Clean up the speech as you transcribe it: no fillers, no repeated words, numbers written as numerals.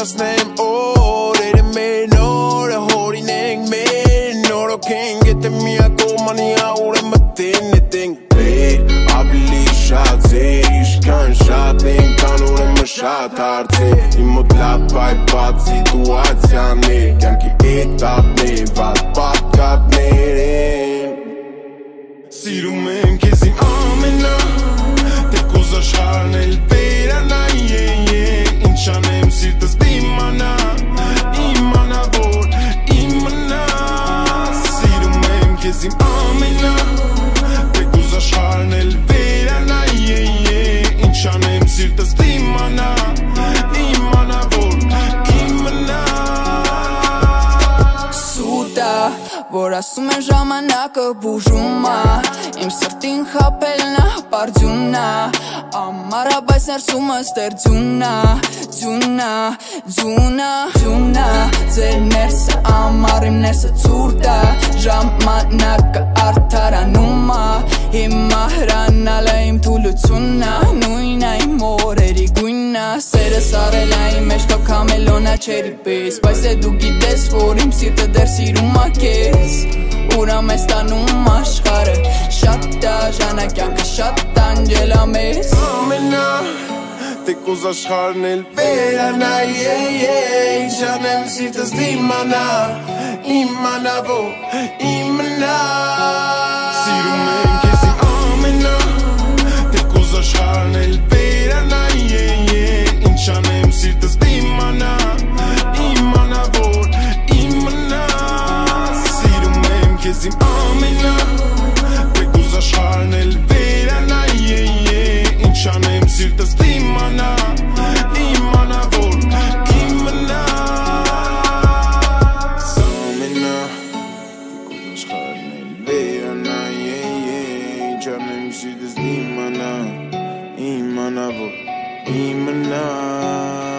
Shasnem ore me no the holding me no lo can get the me ακόμα ni aure më tin ting pe abli shatze ich kan shaten kan ure më shat arti I mod lat vaj pat situacioni kan ki etap ne vat pat kat nerin si rumem che si amena te cosa shar nel verana in chanem sirtas dimana imana vor imana si rumem che si amena te cosa shar nel verana in chanem sirtas dimana imana vor imana Suta vor asum e ժամանակը բուժում է Իմ սրտին խապելն է պարդյունա Ամարա բայց ներսումս դեր ձյունա Ձյունա, ձյունա, ձյունա Ձեր ներսը ամար իմ ներսը ցուրտ է Ժամանակը արդարանում է Հիմա հրանալ է իմ թուլությունն է Նույն է իմ օրերի գույնն է Սերս արել է իմ մեջ կապ կամելոնա չերի պես Բայց է դու գիտես որ իմ սիրտը դեր սիրում է քեզ Ուրամ ես տանում աշխարը Շատ դաժան է կյանքը շատ անջել է մեզ Ամենա Te cosa sharnel verana Janem sirtas dimana Imana vo imana Sirumem che si amena Te cosa sharnel verana Janem sirtas dimana Imana vo imana Sirumem che si amena Te cosa sharnel verana Janem sirtas dimana Imana vor imana Samena Te cosa sharnel verana Janem sirtas dimana Imana vor imana